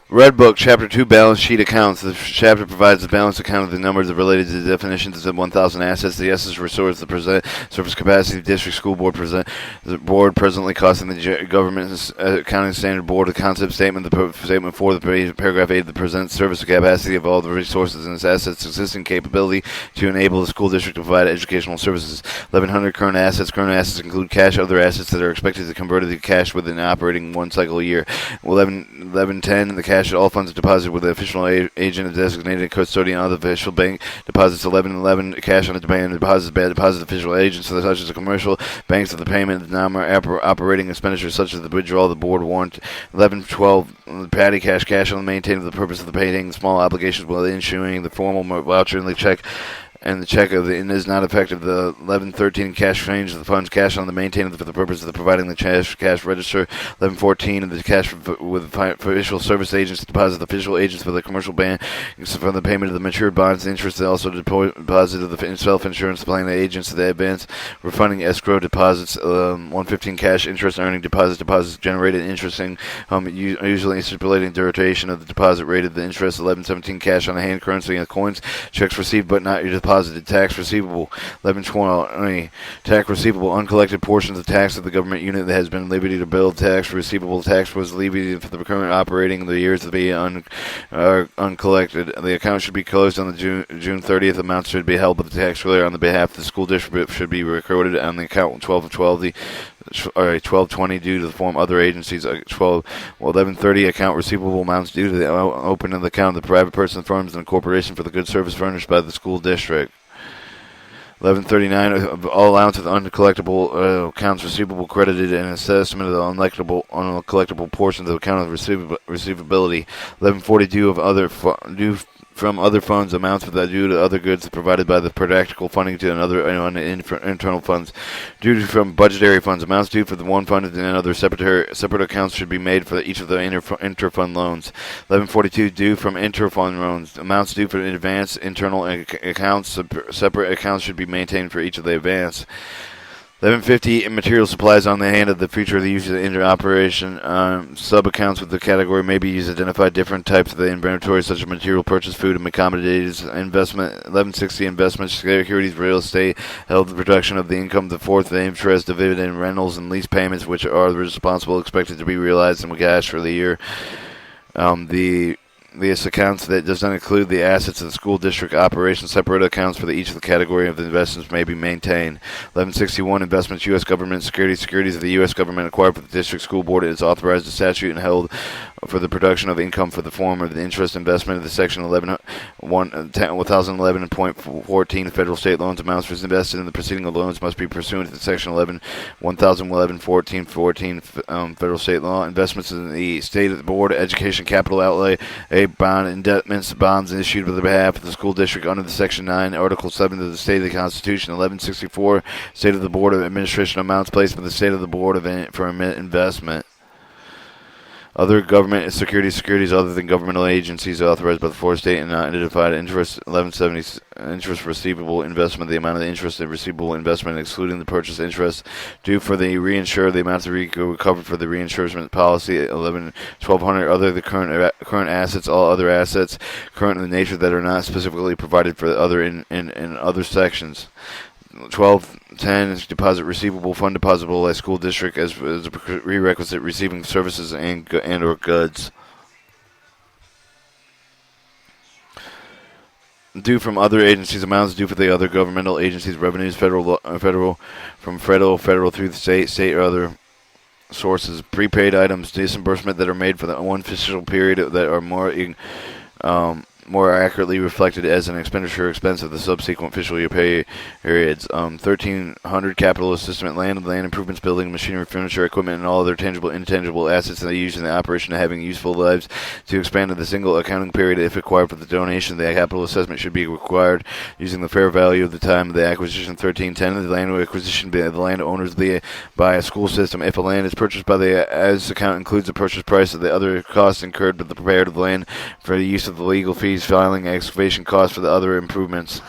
Redbook, Chapter 2, Balance Sheet Accounts. The chapter provides a balanced account of the numbers related to the definitions of 1,000 assets, the assets resource, the surface capacity of the district school board, the board presently costing the government accounting standard board, the concept statement, the statement 4, the paragraph 8, the present service capacity of all the resources and its assets, existing capability to enable the school district to provide educational services. 1,100 current assets. Current assets include cash, other assets that are expected to be converted to cash within operating one cycle a year. 1110, the cash all funds deposited with the official agent, a designated custodian of the official bank. Deposits 1111, cash on the demand deposits, bad deposit official agents, such as the commercial banks of the payment, operating expenditures such as the withdrawal of the board warrant. 1112, petty cash on the maintain for the purpose of the paying small obligations while issuing the formal voucher and the check. And the check of and is not effective. The 1113 cash change of the funds cash on the maintained for the purpose of providing the cash register. 1114 of the cash with official service agents deposit official agents for the commercial bank for the payment of the matured bonds. The interest also deposit of the self-insurance plan agents to the advance refunding escrow deposits. 115 cash interest earning deposits generated interest usually stipulating duration of the deposit rate of the interest. 1117 cash on the hand currency and coins checks received but not your deposited. Tax receivable. 1120 tax receivable uncollected portions of tax of the government unit that has been levied to bill. Tax receivable tax was levied for the current operating the years to be uncollected. The account should be closed on the June 30th. Amounts should be held by the tax collector on the behalf of the school district should be recorded on the account 12 1220 due to the form other agencies. 1130 account receivable amounts due to the opening of the account of the private person, firms, and corporation for the good service furnished by the school district. 1139 all allowance of uncollectible accounts receivable credited and assessment of the uncollectible portions of the account of receivability. 1140 due of other due from other funds amounts that due to other goods provided by the practical funding to another internal funds. Due from budgetary funds amounts due for the one fund and other separate accounts should be made for each of the inter-fund loans. 1142 due from inter-fund loans amounts due for advance internal accounts. Separate accounts should be maintained for each of the advance. 1150 material supplies on the hand of the future of the use of the inter-operation. Sub-accounts with the category may be used to identify different types of the inventory, such as material purchase, food, and accommodations. Investment 1160 investment securities, real estate, held the production of the income, the fourth, the interest, dividend, rentals, and lease payments, which are responsible expected to be realized in cash for the year. These accounts that does not include the assets of the school district operation. Separate accounts for each of the category of the investments may be maintained. 1161 investments, U.S. government securities of the U.S. government acquired for the district school board is authorized to statute and held for the production of income for the form of the interest investment of the section 1011.14 federal state loans amounts for invested in the preceding loans must be pursuant to the section 1011.14 federal state law. Investments in the state of the board, education, capital outlay, a bond indebtedness, bonds issued on the behalf of the school district under the section 9, article 7 of the state of the Constitution. 1164 state of the board of administration amounts placed by the state of the board for investment. Other government securities other than governmental agencies authorized by the fourth state and not identified. Interest 1170 interest receivable investment, the amount of the interest and receivable investment excluding the purchase interest due for the reinsurer, the amounts recovered for the reinsurance policy. 1200 other the current assets, all other assets current in the nature that are not specifically provided for other in other sections. 1210 is deposit receivable fund depositable by school district as a prerequisite receiving services and or goods. Due from other agencies amounts due for the other governmental agencies revenues federal through the state or other sources. Prepaid items disbursement that are made for the one fiscal period that are more accurately reflected as an expenditure expense of the subsequent fiscal year periods. 1300 capital assessment land improvements, building, machinery, furniture, equipment, and all other tangible and intangible assets that are used in the operation of having useful lives to expand in the single accounting period. If required for the donation, the capital assessment should be required using the fair value of the time of the acquisition. 1310 the land acquisition by the landowners by a school system. If a land is purchased by the as account includes the purchase price of the other costs incurred by the preparer of the land for the use of the legal fees, filing, excavation costs for the other improvements.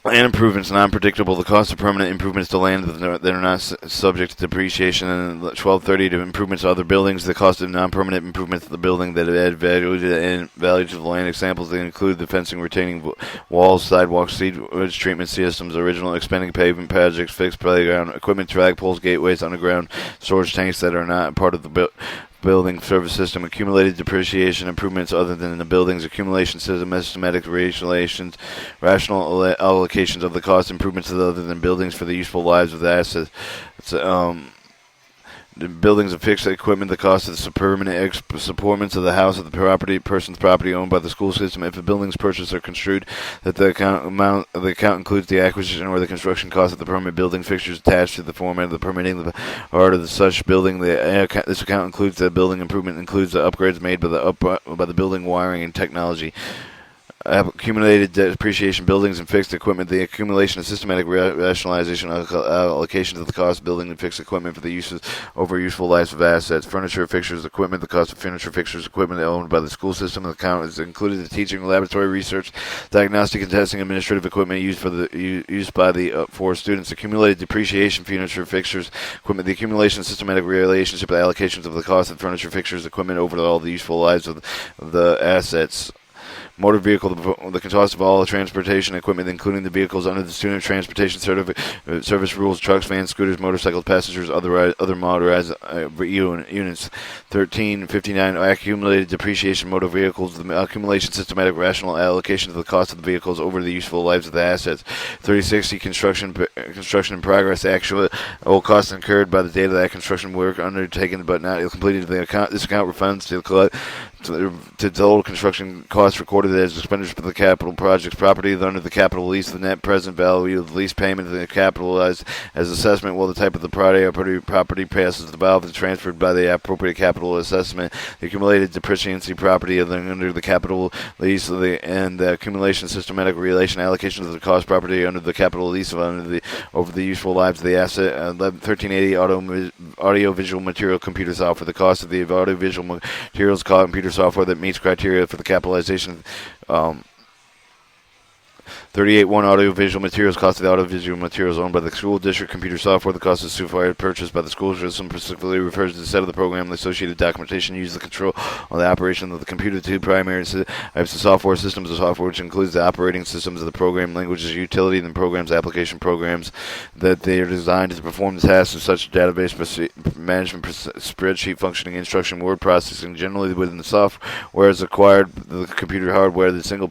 Land improvements non-predictable. The cost of permanent improvements to land that are not subject to depreciation. And 1230 to improvements to other buildings. The cost of non-permanent improvements to the building that add value to the land. Examples that include the fencing, retaining walls, sidewalks, sewage treatment systems, original expanding pavement projects, fixed playground equipment, flagpoles, gateways, underground storage tanks that are not part of the building service system, accumulated depreciation improvements other than the building's accumulation system, systematic rational allocations of the cost improvements other than buildings for the useful lives of the assets. The buildings of fixed equipment, the cost of the permanent supportments of the house of the person's property owned by the school system. If the buildings purchased are construed, that the account includes the acquisition or the construction cost of the permanent building fixtures attached to the format of the permitting the part of such building. This account includes the building improvement, includes the upgrades made by the building wiring and technology. Accumulated depreciation buildings and fixed equipment, the accumulation of systematic rationalization allocation of the cost of building and fixed equipment for the uses over useful lives of assets. Furniture, fixtures, equipment, the cost of furniture, fixtures, equipment owned by the school system. The account is included the teaching, laboratory, research, diagnostic and testing, administrative equipment used by the for students. Accumulated depreciation, furniture, fixtures, equipment, the accumulation of systematic relationship allocations of the cost of furniture, fixtures, equipment over all the useful lives of the assets. Motor vehicle, the cost of all transportation equipment, including the vehicles under the Student Transportation Service rules, trucks, vans, scooters, motorcycles, passengers, other motorized units. 1359, accumulated depreciation motor vehicles, the accumulation systematic rational allocation of the cost of the vehicles over the useful lives of the assets. 3060, construction in progress, actual costs incurred by the date of that construction work undertaken but not completed. This account refunds to total construction costs recorded as expenditures for the capital projects. Property under the capital lease, the net present value of the lease payment, and capitalized as assessment while the type of the property passes the valve and transferred by the appropriate capital assessment. The accumulated depreciation property under the capital lease and the accumulation systematic relation allocation of the cost property under the capital lease over the useful lives of the asset. 1380 audiovisual material computer software. The cost of the audiovisual materials computer software that meets criteria for the capitalization. 38.1 audiovisual materials, cost of the audiovisual materials owned by the school district. Computer software, the cost of software purchased by the school system, specifically refers to the set of the program and the associated documentation used to control on the operation of the computer. Two primary types of software systems of software, which includes the operating systems of the program, languages, utility, and the program's application programs that they are designed to perform the tasks of such database management, spreadsheet functioning, instruction, word processing, generally within the software is acquired the computer hardware, the single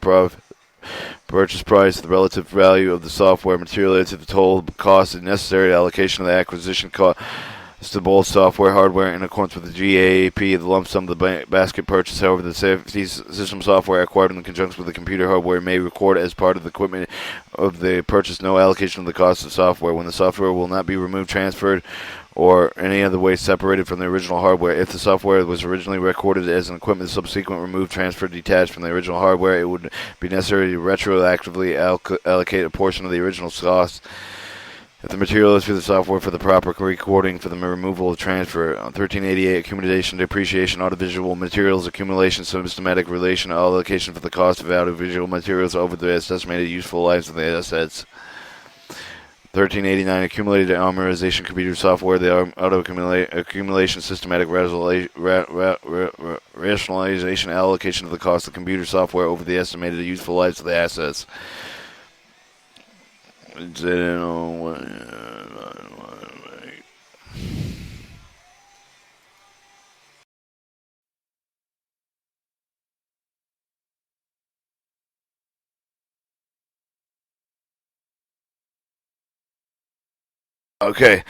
purchase price, the relative value of the software material to the total cost and necessary allocation of the acquisition cost to both software hardware in accordance with the GAAP, the lump sum of the basket purchase. However, the safety system software acquired in conjunction with the computer hardware may record as part of the equipment of the purchase no allocation of the cost of software when the software will not be removed, transferred, or any other way separated from the original hardware. If the software was originally recorded as an equipment, subsequent removed, transferred, detached from the original hardware, it would be necessary to retroactively allocate a portion of the original cost if the material is for the software for the proper recording for the removal or transfer. 1388, accumulation, depreciation, audiovisual materials, accumulation, systematic relation, allocation for the cost of audiovisual materials over the estimated useful lives of the assets. 1389, accumulated amortization computer software, the auto accumulation, systematic rationalization, allocation of the cost of computer software over the estimated useful lives of the assets. Okay.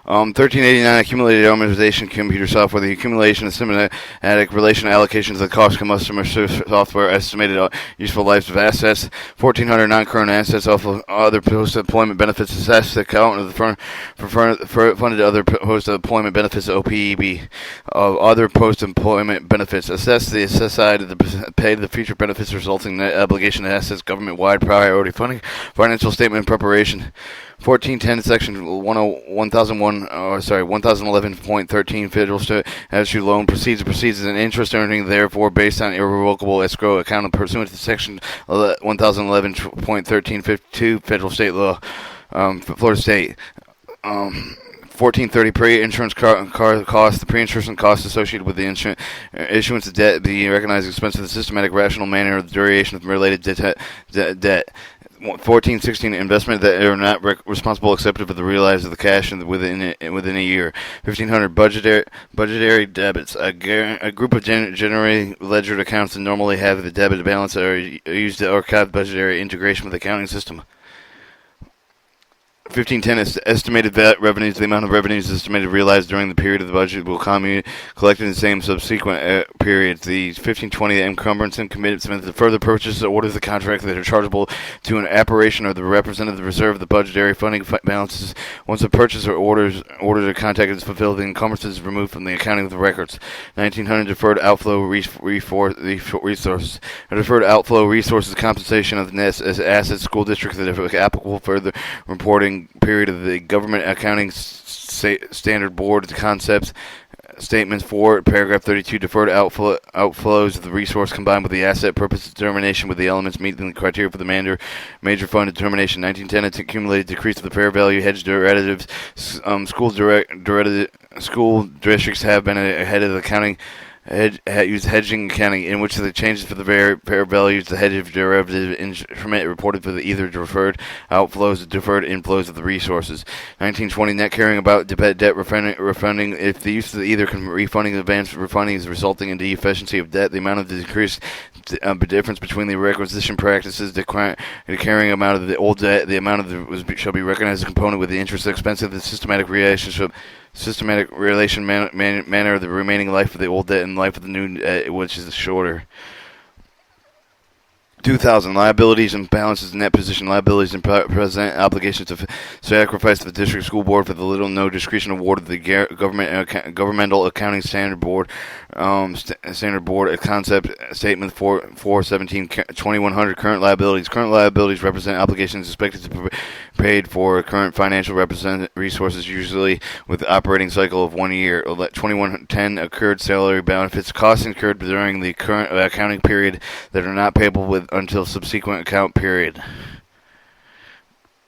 1389, accumulated amortization computer software, the accumulation of systematic relation allocation to the cost of customer software, estimated useful lives of assets. 1400, non-current assets, other post-employment benefits, assess the account of the funded other post-employment benefits, OPEB, other post-employment benefits, assess the assessed side of the pay the future benefits resulting net obligation to assets, government-wide priority funding, financial statement preparation. 1410 section 1011.13 federal state issue loan proceeds as an interest earning, therefore based on irrevocable escrow account pursuant to section 1011.1352 federal state law, Florida State. 1430 pre-insurance costs. The pre-insurance costs associated with the issuance of debt, the recognized expense of the systematic, rational manner of the duration of related debt. 1416 investment that are not responsible except for the realize of the cash within a year. 1500 budgetary debits. A group of generally ledger accounts that normally have the debit balance that are used to archive budgetary integration with the accounting system. 1510 is estimated revenues. The amount of revenues estimated realized during the period of the budget will collected in the same subsequent periods. The 1520 encumbrance and commitment to further purchase orders of the contract that are chargeable to an apparition or the representative reserve of the budgetary funding balances. Once a purchaser orders a contract is fulfilled, the encumbrance is removed from the accounting of the records. 1900 deferred outflow resources. A deferred outflow resources compensation of the net as assets school districts that are applicable for the reporting period of the government accounting standard board concepts statements for paragraph 32. Deferred outflows of the resource combined with the asset purpose determination with the elements meeting the criteria for the major fund determination. 1910 its accumulated decrease of the fair value hedge derivatives. School districts have been ahead of the accounting use hedging accounting, in which the changes for the fair values, the hedge derivative instrument reported for the either deferred outflows or deferred inflows of the resources. 1920 net carrying about debt refunding. If the use of either refunding advance refunding is resulting in the efficiency of debt, the amount of the decrease difference between the requisition practices, the carrying amount of the old debt, the amount of shall be recognized as a component with the interest expense of the systematic relation manner of the remaining life of the old debt and life of the new debt, which is shorter. 2000 liabilities and balances, net position liabilities and present obligations to sacrifice to the district school board for the little no discretion award of the governmental accounting standard board a concept statement 417 2100 current liabilities represent obligations expected to be paid for current financial resources, usually with the operating cycle of 1 year. 2110 accrued salary benefits, costs incurred during the current accounting period that are not payable until subsequent account period.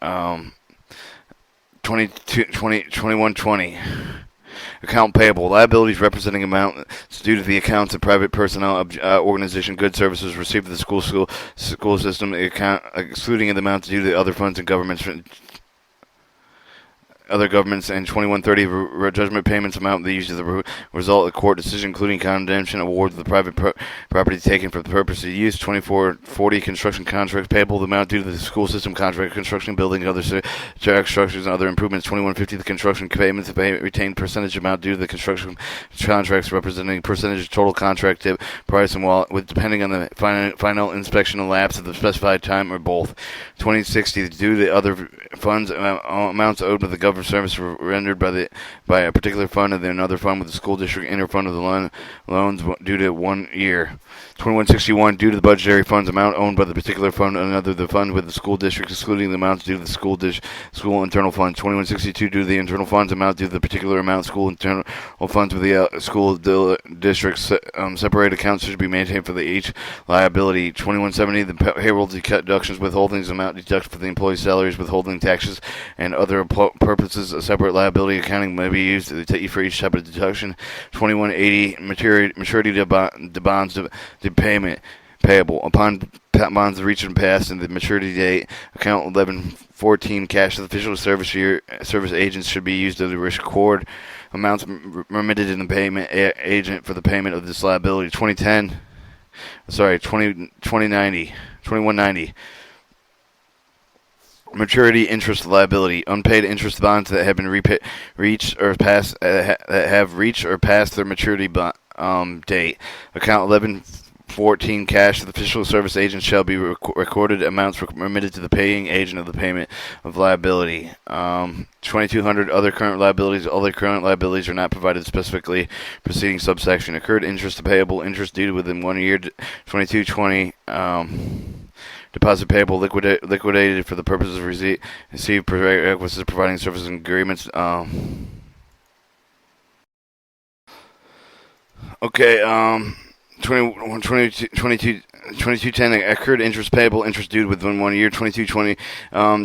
2120 account payable, liabilities representing amounts due to the accounts of private personnel, organization, goods, services received in the school system, excluding the amounts due to other funds and other governments, and 2130 judgment payments amount that usually the result of court decision, including condemnation awards of the private property taken for the purpose of use. 2440 construction contracts payable, the amount due to the school system contract, construction, building, other structures, and other improvements. 2150 the construction payments, the retained percentage amount due to the construction contracts, representing percentage of total contract tip price and with depending on the final inspection elapse of the specified time or both. 2060 due to other funds amounts owed to the government service rendered by a particular fund and then another fund with the school district interfund of the loans due to 1 year. 2161 due to the budgetary funds amount owned by the particular fund and another the fund with the school district, excluding the amounts due to the school internal funds. 2162 due to the internal funds amount due to the particular amount school internal funds with the school districts. Separate accounts should be maintained for each liability. 2170 the payroll deductions withholdings amount deducted for the employee's salaries, withholding taxes, and other purposes. A separate liability accounting may be used for each type of deduction. 2180 maturity to bonds to payment payable upon bonds reached and passed and the maturity date. Account 1114 cash of the official service agents should be used to record amounts remitted in the payment agent for the payment of this liability. 2190 maturity interest liability, unpaid interest bonds that have been reached or passed their maturity date. Account 1114 cash of the official service agent shall be recorded amounts remitted to the paying agent of the payment of liability. 2200 other current liabilities. Other current liabilities are not provided specifically preceding subsection. Accrued interest payable, interest due within 1 year. 2220 Deposit payable liquidated for the purposes of received prerequisites providing services and agreements. Okay. 2210 accrued interest payable, interest due within 1 year. 2220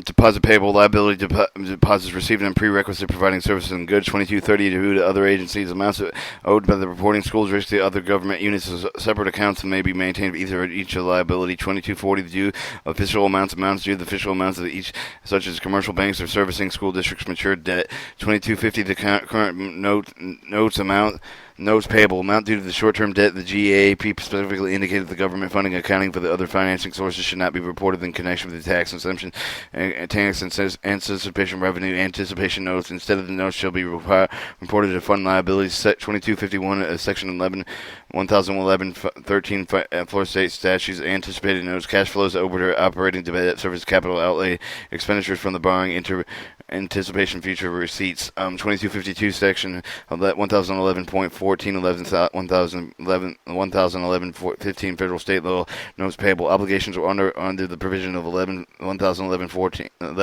deposit payable, liability deposits received and prerequisite providing services and goods. 2230 due to other agencies, amounts owed by the reporting school district to other government units as separate accounts that may be maintained for either each of liability. 2240 due official amounts due the official amounts of each, such as commercial banks or servicing school districts' matured debt. 2250 the current notes amount. Notes payable, amount due to the short-term debt. The GAAP specifically indicated the government funding accounting for the other financing sources should not be reported in connection with the tax exemption and tax anticipation revenue anticipation notes. Instead of the notes shall be reported to fund liabilities. 2251, Section 11, 1011, 13 Florida State statutes, anticipated notes, cash flows over operating debt service, capital outlay, expenditures from the borrowing, anticipation future receipts. 2252 section of that 1011.14 15 federal state law notes payable obligations are under the provision of 1011.14 and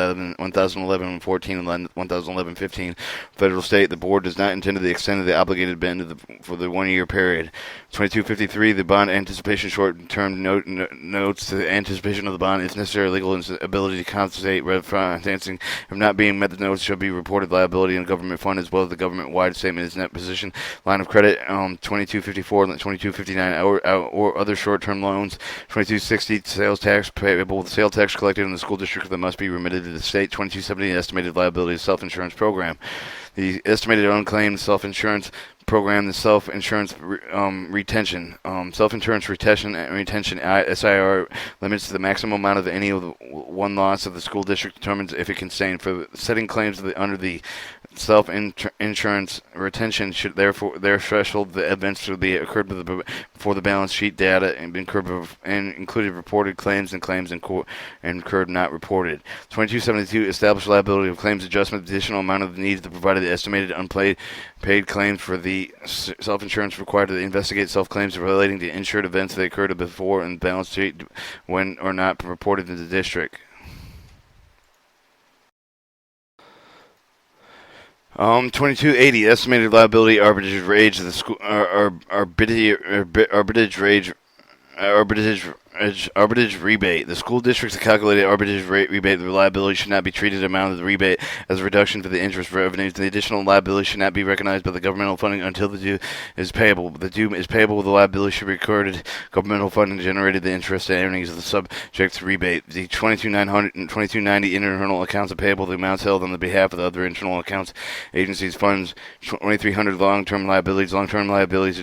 1011.15 federal state. The board does not intend to extend the obligated bend for the 1 year period. 2253 the bond anticipation short-term notes to the anticipation of the bond is necessary legal ability to compensate refinancing if not being met. The notes shall be reported liability in government fund as well as the government-wide statement is net position line of credit. 2254 and 2259 or other short-term loans. 2260 sales tax payable, the sales tax collected in the school district that must be remitted to the state. 2270 estimated liability self-insurance program. The estimated unclaimed self-insurance program, the self-insurance retention. Self-insurance retention SIR limits the maximum amount of any of the one loss of the school district determines if it can sustain. For setting claims under the self-insurance retention should therefore their threshold the events should be occurred before the balance sheet data and included reported claims and claims incurred not reported. 2272 established liability of claims adjustment. The additional amount of the needs to provide the estimated unpaid claims for the self-insurance required to investigate self-claims relating to insured events that occurred before and balance sheet when or not reported to the district. 2280 estimated liability arbitrage rate of the school arbitrage rebate. The school district's calculated arbitrage rate rebate. The liability should not be treated amount of the rebate as a reduction for the interest revenues. The additional liability should not be recognized by the governmental funding until the due is payable. The due is payable. The liability should be recorded. Governmental funding generated the interest and earnings of the subject to rebate. The 22,900 and 2290 internal accounts are payable. The amounts held on the behalf of the other internal accounts, agencies, funds. 2300 long-term liabilities. Long-term liabilities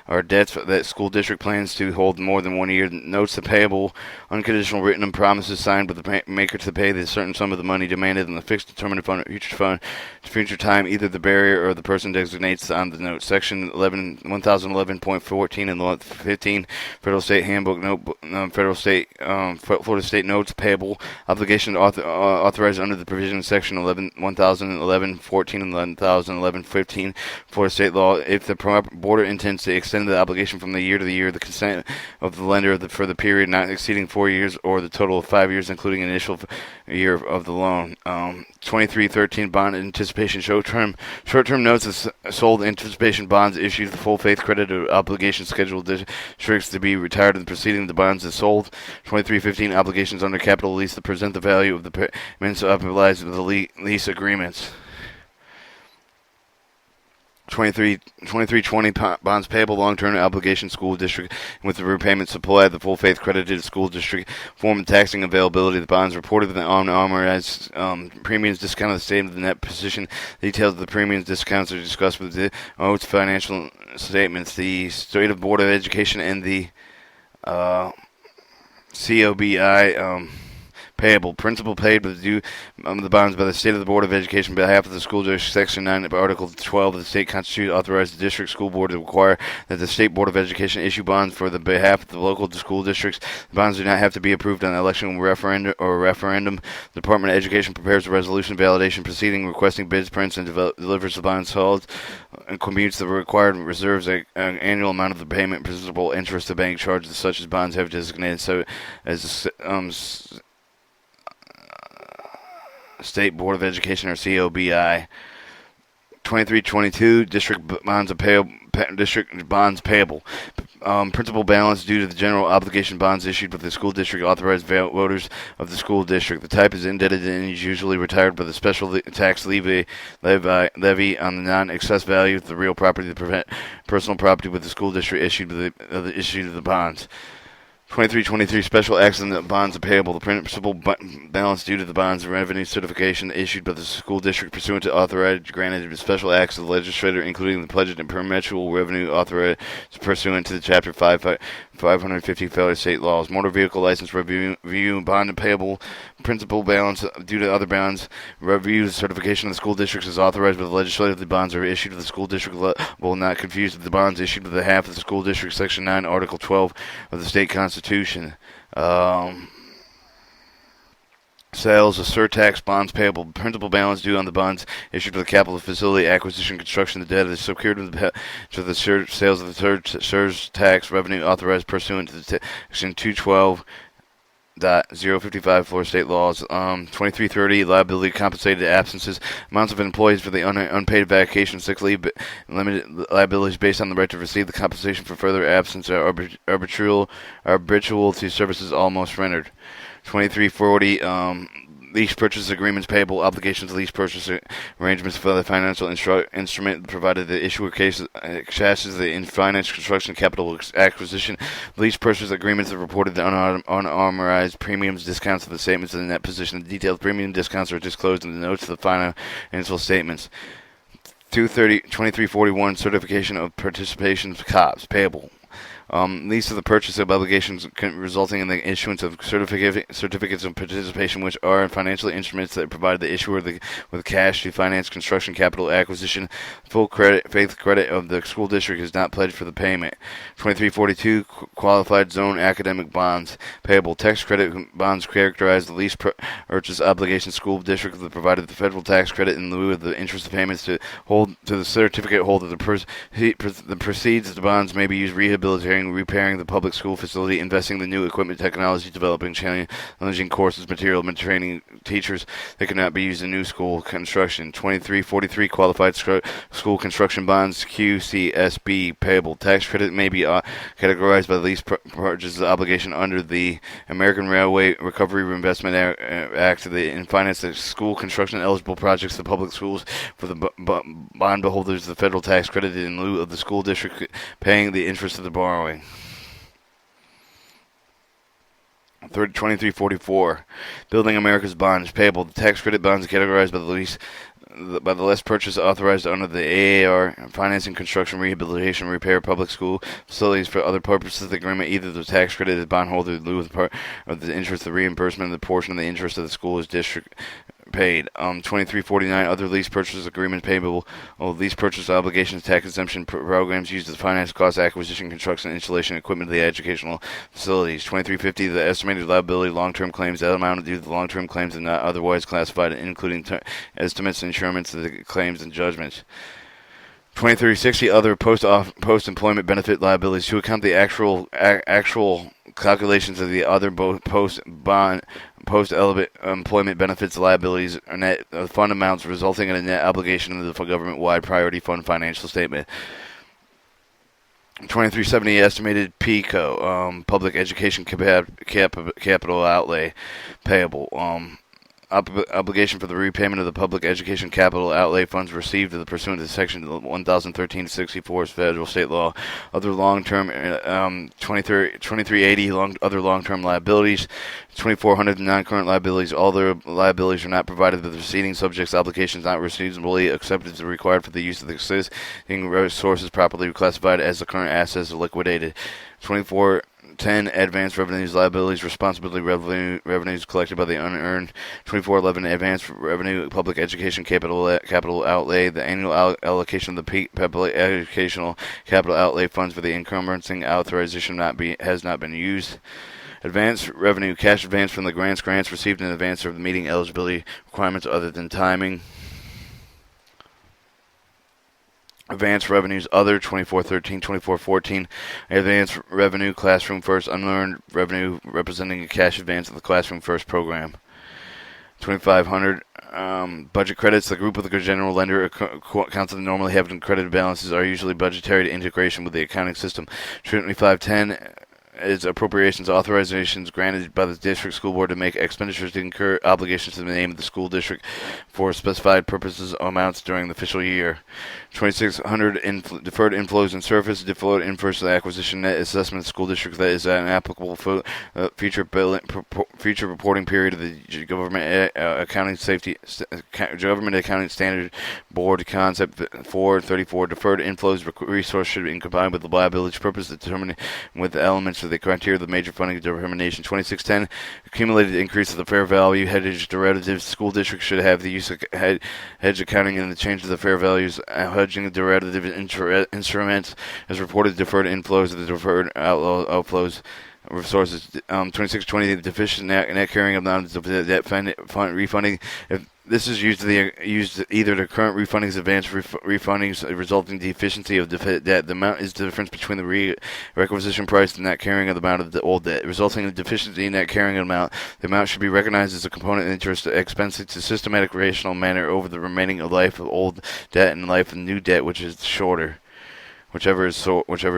are debts that school district plans to hold more than 1 year. Notes the payable, unconditional written promises signed with the maker to pay the certain sum of the money demanded in the fixed determined fund or future time, either the bearer or the person designates on the note. Section 1011.14 and 15 Federal State Handbook Florida State Notes Payable obligation authorized under the provision of Section 1011.14 and 1011.15 Florida State law. If the border intends to extend the obligation from the year to the year, the consent of the lender for the period not exceeding 4 years or the total of 5 years, including initial year of the loan. 2313 bond anticipation short-term notes of sold anticipation bonds issued the full faith credit or obligation scheduled districts to be retired in the proceeding. The bonds is sold. 2315 obligations under capital lease to present the value of the payments applies with the lease agreements. 2320 bonds payable long-term obligation school district with the repayment supply the full faith credited school district form and taxing availability. The bonds reported the unamortized premiums discounted the state of the net position. Details of the premiums discounts are discussed with the OAT's financial statements. The State of Board of Education and the COBI Payable. Principal paid with due the bonds by the State of the Board of Education on behalf of the school district. Section 9 of Article 12 of the State Constitution authorizes the district school board to require that the State Board of Education issue bonds for the behalf of the local school districts. The bonds do not have to be approved on an election referendum. The Department of Education prepares a resolution validation proceeding, requesting bids, prints, and delivers the bonds held, and commutes the required reserves an annual amount of the payment, principal, interest, to bank charges such as bonds have designated so as State Board of Education or COBI. 2322 district bonds payable. Principal balance due to the general obligation bonds issued by the school district authorized voters of the school district. The type is indebted and is usually retired by the special tax levy on the non-excess value of the real property, the personal property with the school district issued the bonds. 2323 special accident bonds are payable. The principal balance due to the bonds and revenue certification issued by the school district pursuant to authorized granted special acts of the legislature, including the pledged and perpetual revenue authorized pursuant to the Chapter 550 federal state laws. Motor vehicle license review bond payable. Principal balance due to other bonds review certification of the school districts is authorized by the legislature. The bonds are issued to the school district will not confuse with the bonds issued to the half of the school district. Section 9, Article 12 of the state constitution. Sales of surtax bonds payable. Principal balance due on the bonds issued to the capital facility acquisition construction. The debt is secured to the sales of the surtax revenue authorized pursuant to Section 212.055 Florida state laws. 2330 liability compensated absences. Amounts of employees for the unpaid vacation, sick leave, limited liabilities based on the right to receive the compensation for further absence are arbitral to services almost rendered. 2340 lease purchase agreements payable. Obligations, lease purchase arrangements for the financial instrument provided the issuer cashes the finance construction capital acquisition. Lease purchase agreements are reported the unarmorized premiums, discounts of the statements of the net position. The detailed premium discounts are disclosed in the notes of the financial statements. 2341 certification of participation COPS payable. Lease of the purchase of obligations resulting in the issuance of certificates of participation, which are financial instruments that provide the issuer with cash to finance construction capital acquisition. Full faith credit of the school district is not pledged for the payment. 2342 qualified zone academic bonds payable. Tax credit bonds characterize the lease purchase obligation school district that provided the federal tax credit in lieu of the interest payments to the certificate holder. The proceeds of the bonds may be used rehabilitating, repairing the public school facility, investing in the new equipment, technology, developing challenging courses, material, and training teachers that cannot be used in new school construction. 2343 qualified school construction bonds QCSB payable. Tax credit may be categorized by the lease purchase obligation under the American Railway Recovery Reinvestment Act and finance the school construction eligible projects of the public schools for the bond beholders. The federal tax credit in lieu of the school district paying the interest of the borrowing. 2344 Building America's bonds payable. The tax credit bonds are categorized by the less purchase authorized under the AAR, financing construction, rehabilitation, repair public school facilities for other purposes of the agreement. Either the tax credit is bondholder in lieu of part of the interest, the reimbursement of the portion of the interest of the school is district paid. 2349 other lease purchase agreements payable. Lease purchase obligations, tax exemption programs used to finance cost acquisition, construction, installation, equipment of the educational facilities. 2350 the estimated liability long-term claims that amount due to the long-term claims and not otherwise classified, including estimates, insurance of the claims and judgments. 2360 other post-employment benefit liabilities to account the actual calculations of the other post-employment benefits liabilities or net fund amounts resulting in a net obligation of the government-wide priority fund financial statement. 2370 estimated PICO public education capital outlay payable. Obligation for the repayment of the public education capital outlay funds received pursuant to Section 1013-64 federal state law. Other long-term 2380 other long-term liabilities. 2400 non-current liabilities. All their liabilities are not provided by the receiving subjects. Obligations not reasonably accepted as required for the use of the existing resources properly classified as the current assets are liquidated. 24 10. Advanced revenues, liabilities, responsibility revenues collected by the unearned. 2411. Advanced revenue, public education capital outlay. The annual allocation of the public educational capital outlay funds for the encumbrances authorization has not been used. Advanced revenue, cash advance from the grants received in advance of the meeting eligibility requirements other than timing. Advanced revenues, other, 2413, 2414. Advanced revenue, classroom first, unearned revenue representing a cash advance of the classroom first program. 2500. Budget credits. The group of the general lender accounts that normally have credited balances are usually budgetary to integration with the accounting system. 2510 is appropriations authorizations granted by the district school board to make expenditures to incur obligations in the name of the school district for specified purposes or amounts during the fiscal year. 2600 deferred inflows and surface deferred inflows to the acquisition net assessment of the school district that is an applicable for future reporting period of the government accounting standard board concept 434. Deferred inflows resource should be combined with the liability purpose determined with the elements of the criteria of the major funding determination. 2610 accumulated increase of the fair value hedge derivatives. School district should have the use of hedge accounting and the change of the fair values hedging derivative instruments as reported deferred inflows of the deferred outflows resources. 2620 the deficient net carrying amount of the debt fund refunding. If this is used either the current refundings, advanced refundings, resulting deficiency of debt. The amount is the difference between the requisition price and net carrying of the amount of the old debt, resulting in deficiency in net carrying amount. The amount should be recognized as a component interest expense to systematic rational manner over the remaining life of old debt and life of new debt, which is shorter. Whichever is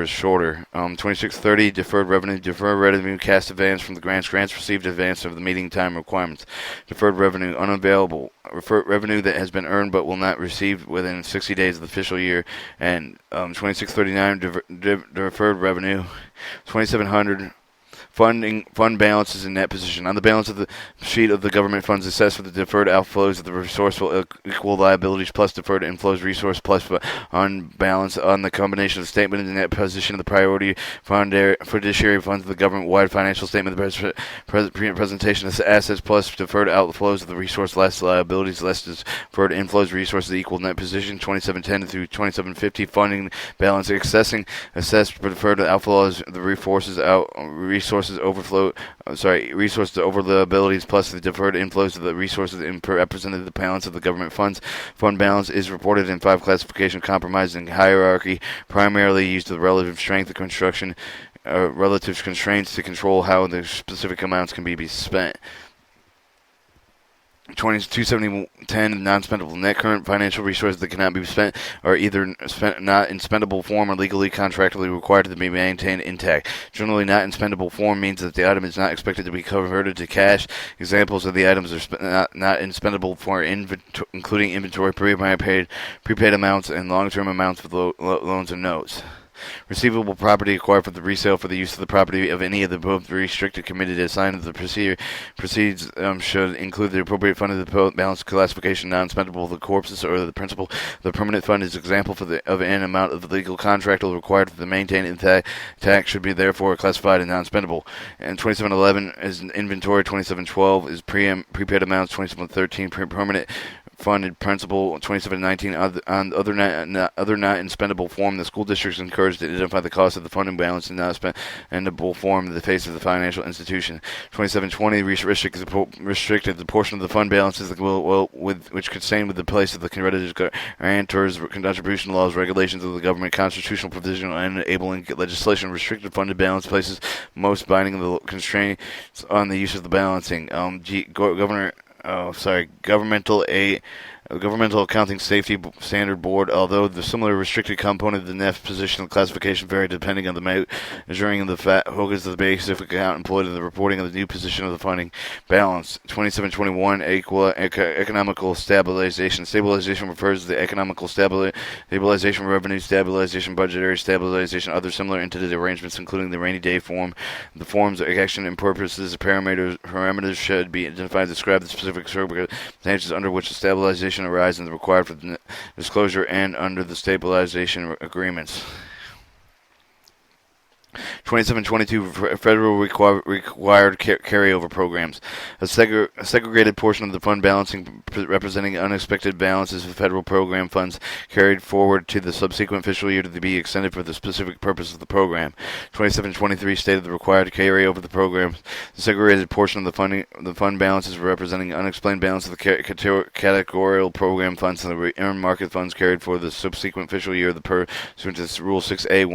shorter. 2630 deferred revenue cash advance from the grants received advance of the meeting time requirements. Deferred revenue unavailable. Revenue that has been earned but will not receive within 60 days of the fiscal year. And 2639 deferred revenue. 2700 fund balances in net position. On the balance of the sheet of the government funds assessed for the deferred outflows of the resource will equal liabilities plus deferred inflows resource plus on balance on the combination of the statement and net position of the priority fiduciary funds of the government-wide financial statement, the presentation of assets plus deferred outflows of the resource less liabilities less deferred inflows resources equal net position. 2710 through 2750 funding balance assessed for deferred outflows the resources over the abilities plus the deferred inflows of the resources represented the balance of the government funds. Fund balance is reported in 5 classification comprising hierarchy, primarily used to the relative strength of construction, relative constraints to control how the specific amounts can be spent. 227010 non-spendable net current financial resources that cannot be spent are either spent not in spendable form or legally contractually required to be maintained intact. Generally, not in spendable form means that the item is not expected to be converted to cash. Examples of the items are not in spendable form, including inventory, prepaid amounts, and long-term amounts for loans and notes. Receivable property acquired for the resale for the use of the property of any of the above restricted committed assigned of the proceeds should include the appropriate fund of the balance classification non-spendable the corpses or the principal. The permanent fund is example of an amount of the legal contract required for the maintained intact should be therefore classified as non-spendable. And 2711 is inventory. 2712 is prepaid amounts. 2713 permanent funded principal. 2719 on other not in spendable form. The school district is encouraged to identify the cost of the funding balance in not spendable form in the face of the financial institution. 2720 restricted the portion of the fund balances which could stand with the place of the creditors, guarantors, contribution laws, regulations of the government, constitutional provision, and enabling legislation. Restricted funded balance places most binding of the constraints on the use of the balancing. Governmental Accounting Safety Standard Board, although the similar restricted component of the net position classification vary depending on the measuring of the focus of the basic account employed in the reporting of the new position of the funding balance. 2721 economical stabilization. Stabilization refers to the economical stabilization revenue, stabilization budgetary stabilization, other similar entity arrangements, including the rainy day form. The form's action and purposes, parameters should be identified to describe the specific circumstances under which the stabilization arise and required for the disclosure and under the stabilization agreements. 2722 federal required carryover programs. A segregated portion of the fund balancing representing unexpected balances of federal program funds carried forward to the subsequent fiscal year to be extended for the specific purpose of the program. 2723 stated the required carryover of the programs. The segregated portion of the fund balances representing unexplained balance of the categorical program funds and the earned market funds carried for the subsequent fiscal year the pursuant to Rule 6A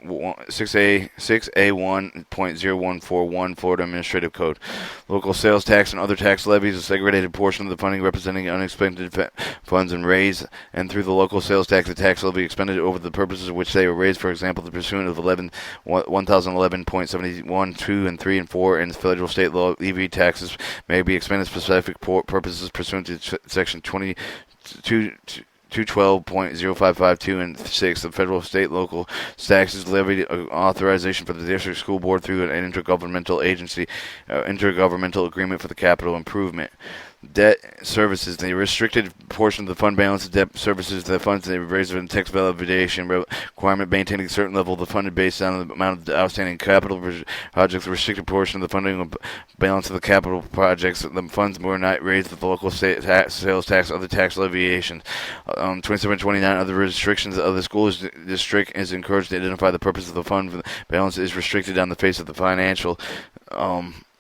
6A1.0141 Florida Administrative Code. Local sales tax and other tax levies, a segregated portion of the funding representing unexpended funds and raised and through the local sales tax, the tax levy expended over the purposes of which they were raised, for example, the pursuant of 1011.71, 2, and 3, and 4, and federal state law levy taxes may be expended for specific purposes pursuant to Section 212.0552 and 6, the federal, state, local taxes levied authorization for the district school board through an intergovernmental agency, intergovernmental agreement for the capital improvement. Debt services, the restricted portion of the fund balance of debt services, the funds they raised in tax validation requirement maintaining a certain level of the funded based on the amount of the outstanding capital projects. The restricted portion of the funding balance of the capital projects, the funds were not raised with the local state sales tax, other tax leviations. 2729, other restrictions of the school district is encouraged to identify the purpose of the fund balance is restricted on the face of the financial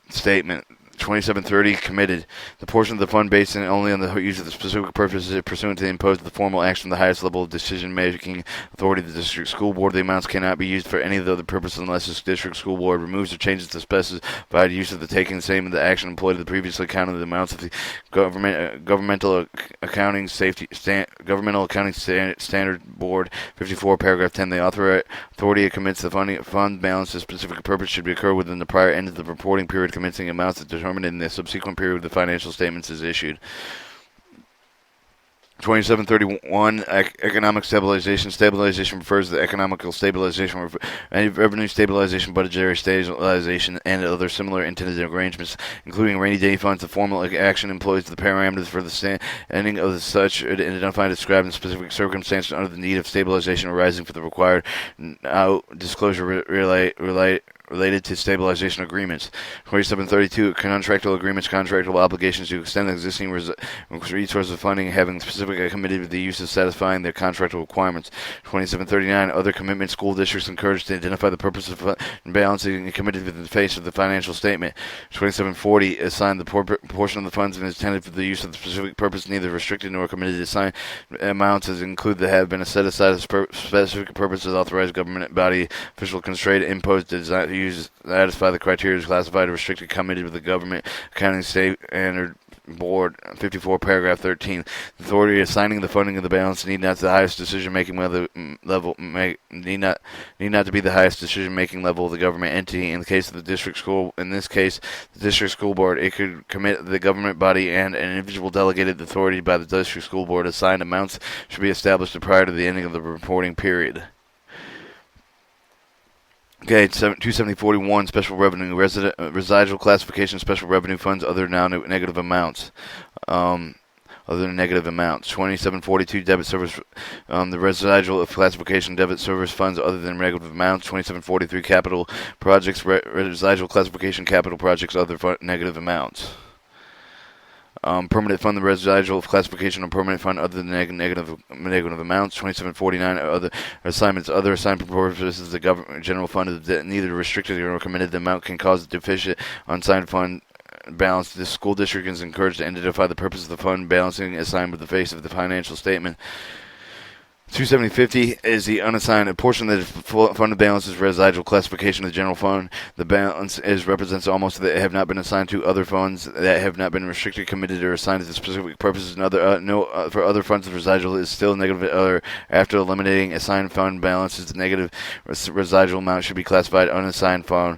statement. 2730 committed. The portion of the fund based only on the use of the specific purposes pursuant to the imposed the formal action of the highest level of decision-making authority of the district school board. The amounts cannot be used for any of the other purposes unless the district school board removes or changes the specified use of the taking the same of the action employed to the previously counted the amounts of the governmental accounting standard board 54 paragraph 10. The authority commits the fund balance to specific purpose should occur within the prior end of the reporting period commencing amounts that determined in the subsequent period the financial statements is issued. 2731 economic stabilization. Stabilization refers to the economical stabilization, revenue stabilization, budgetary stabilization, and other similar intended arrangements, including rainy day funds. The formal action employs the parameters for the ending of such identified described in specific circumstances under the need of stabilization arising for the required disclosure related to stabilization agreements. 2732 contractual agreements, contractual obligations to extend existing resources of funding having specifically committed to the use of satisfying their contractual requirements. 2739 other commitments. School districts encouraged to identify the purpose of balancing and committed within the face of the financial statement. 2740 assign the portion of the funds intended for the use of the specific purpose neither restricted nor committed to assign amounts as include that have been set aside as specific purposes authorized government body official constraint imposed to satisfy the criteria classified or restricted committed with the government accounting standard board 54 paragraph 13. The authority assigning the funding of the balance need not to the highest decision-making level need not to be the highest decision-making level of the government entity. In the case of the district school, in this case, the district school board, it could commit the government body and an individual delegated authority by the district school board. Assigned amounts should be established prior to the ending of the reporting period. Okay, 27041 special revenue residual classification special revenue funds other now negative amounts. Other than negative amounts. 2742 debit service the residual classification debit service funds other than negative amounts. 2743 capital projects residual classification capital projects other negative amounts. Permanent fund, the residual classification of permanent fund other than negative amounts. 2749 other assignments, other assigned purposes. The government general fund is neither restricted nor committed. The amount can cause a deficient unassigned fund balance. The school district is encouraged to identify the purpose of the fund balancing assigned with the face of the financial statement. 27050 is the unassigned a portion of the funded balance is residual classification of the general fund. The balance represents almost that have not been assigned to other funds that have not been restricted, committed, or assigned to specific purposes. And other for other funds, the residual is still negative. After eliminating assigned fund balances, the negative residual amount should be classified unassigned fund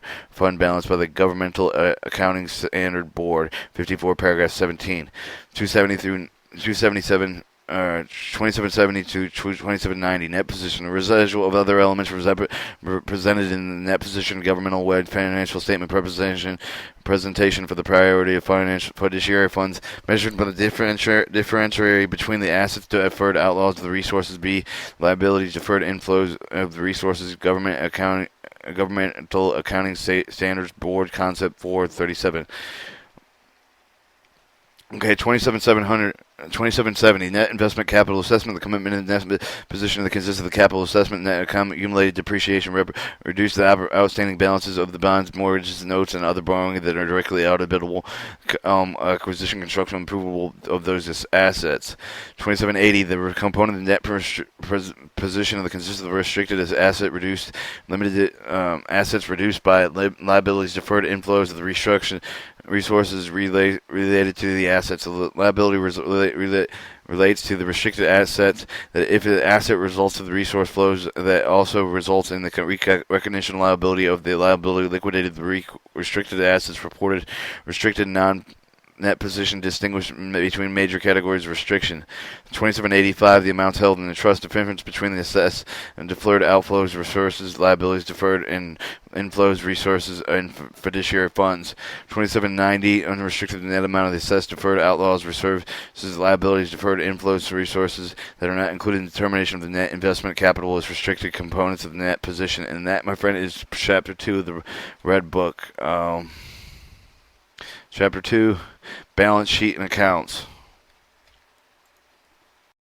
balance by the Governmental Accounting Standard Board. 54 paragraph 17. 270 through 277. 2770 to 2790 net position. The residual of other elements presented in the net position governmental wide financial statement presentation for the priority of financial fiduciary funds measured by the differential between the assets deferred outlaws of the resources B liabilities deferred inflows of the resources governmental accounting standards board concept 437. Okay, 2770 net investment capital assessment. The commitment and investment position that consists of the capital assessment net accumulated depreciation reduce the outstanding balances of the bonds, mortgages, notes, and other borrowing that are directly outbiddable, acquisition, construction, improvable of those assets. 2780 the component of the net position that consists of the restricted as asset reduced, limited assets reduced by liabilities deferred inflows of the restructuring resources related to the assets. The liability relates to the restricted assets. That if the asset results of the resource flows, that also results in the recognition liability of the liability liquidated. The restricted assets reported restricted net position distinguished between major categories of restriction. 2785, the amounts held in the trust, difference between the assessed and deferred outflows, resources, liabilities deferred, and inflows, resources, and fiduciary funds. 2790, unrestricted net amount of the assessed, deferred, outlaws, reserves, liabilities, deferred, inflows, resources that are not included in the determination of the net investment capital as restricted components of the net position. And that, my friend, is Chapter 2 of the Red Book. Chapter 2, Balance Sheet and Accounts.